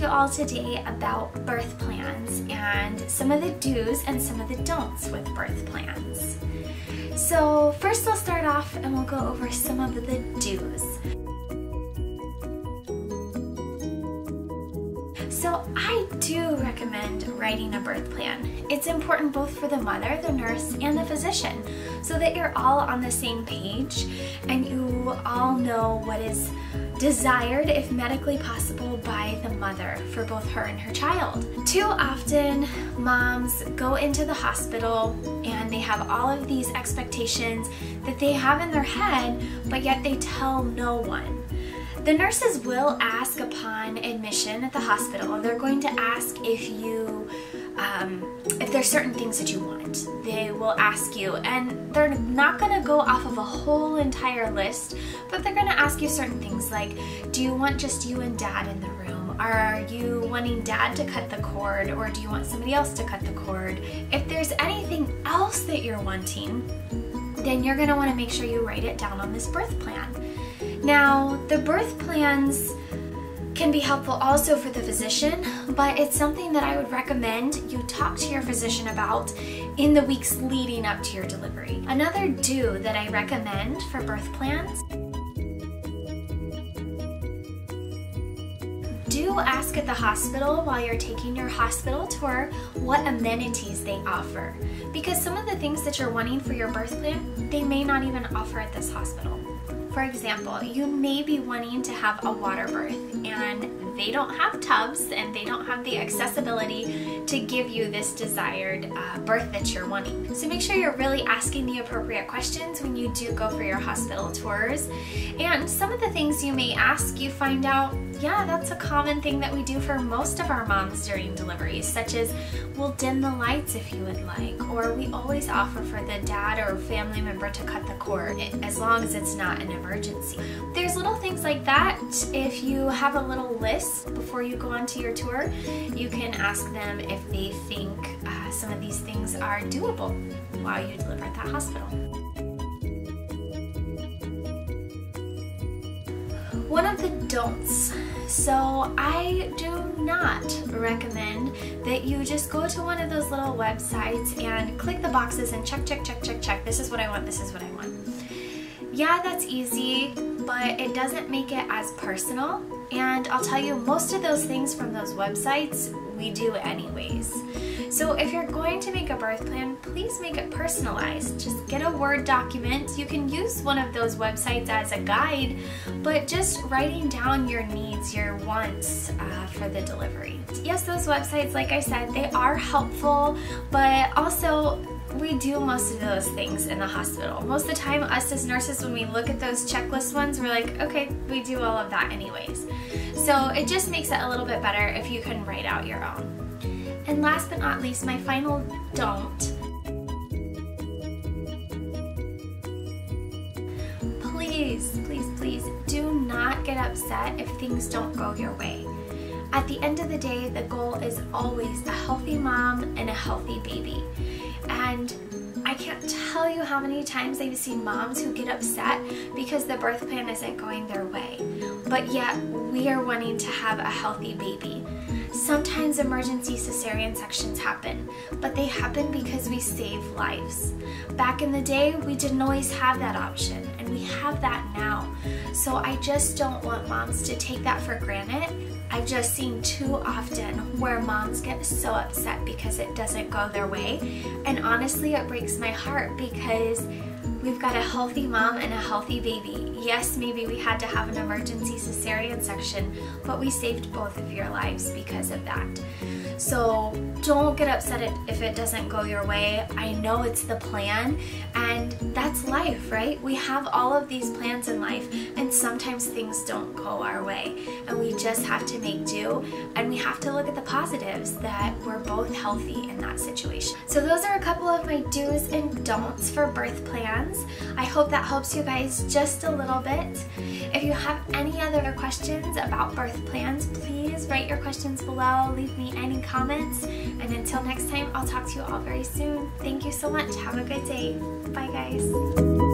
to you all today about birth plans and some of the do's and some of the don'ts with birth plans. So first I'll start off and we'll go over some of the do's. So I do recommend writing a birth plan. It's important both for the mother, the nurse, and the physician so that you're all on the same page and you all know what is desired, if medically possible, by the mother for both her and her child. Too often, moms go into the hospital and they have all of these expectations that they have in their head, but yet they tell no one. The nurses will ask upon admission at the hospital. They're going to ask if there's certain things that you want. They will ask you, and they're not going to go off of a whole entire list, but they're going to ask you certain things like, do you want just you and dad in the room? Are you wanting dad to cut the cord, or do you want somebody else to cut the cord? If there's anything else that you're wanting, then you're going to want to make sure you write it down on this birth plan. Now, the birth plans can be helpful also for the physician, but it's something that I would recommend you talk to your physician about in the weeks leading up to your delivery. Another do that I recommend for birth plans: do ask at the hospital while you're taking your hospital tour what amenities they offer, because some of the things that you're wanting for your birth plan, they may not even offer at this hospital. For example, you may be wanting to have a water birth and they don't have tubs and they don't have the accessibility to give you this desired birth that you're wanting. So make sure you're really asking the appropriate questions when you do go for your hospital tours. And some of the things you may ask, you find out, yeah, that's a common thing that we do for most of our moms during deliveries, such as we'll dim the lights if you would like, or we always offer for the dad or family member to cut the cord, as long as it's not an emergency. There's little things like that. If you have a little list before you go onto your tour, you can ask them if they think some of these things are doable while you deliver at that hospital. One of the don'ts. So I do not recommend that you just go to one of those little websites and click the boxes and check. This is what I want, this is what I want. Yeah, that's easy, but it doesn't make it as personal. And I'll tell you, most of those things from those websites we do anyways. So if you're going to make a birth plan, please make it personalized. Just get a Word document. You can use one of those websites as a guide, but just writing down your needs, your wants for the delivery. Yes, those websites, like I said, they are helpful, but also we do most of those things in the hospital. Most of the time, us as nurses, when we look at those checklist ones, we're like, okay, we do all of that anyways. So it just makes it a little bit better if you can write out your own. And last but not least, my final don't. Please do not get upset if things don't go your way. At the end of the day, the goal is always a healthy mom and a healthy baby. And I can't tell you how many times I've seen moms who get upset because the birth plan isn't going their way, but yet we are wanting to have a healthy baby. Sometimes emergency cesarean sections happen, but they happen because we save lives. Back in the day, we didn't always have that option, and we have that now. So I just don't want moms to take that for granted. I've just seen too often where moms get so upset because it doesn't go their way. And honestly, it breaks my heart because we've got a healthy mom and a healthy baby. Yes, maybe we had to have an emergency cesarean section, but we saved both of your lives because of that. So don't get upset if it doesn't go your way. I know it's the plan, and that's life, right? We have all of these plans in life, and sometimes things don't go our way, and we just have to make do, and we have to look at the positives that we're both healthy in that situation. So those are a couple of my do's and don'ts for birth plans. I hope that helps you guys just a little bit. If you have any other questions about birth plans, please write your questions below, leave me any comments, and until next time, I'll talk to you all very soon. Thank you so much. Have a good day. Bye, guys.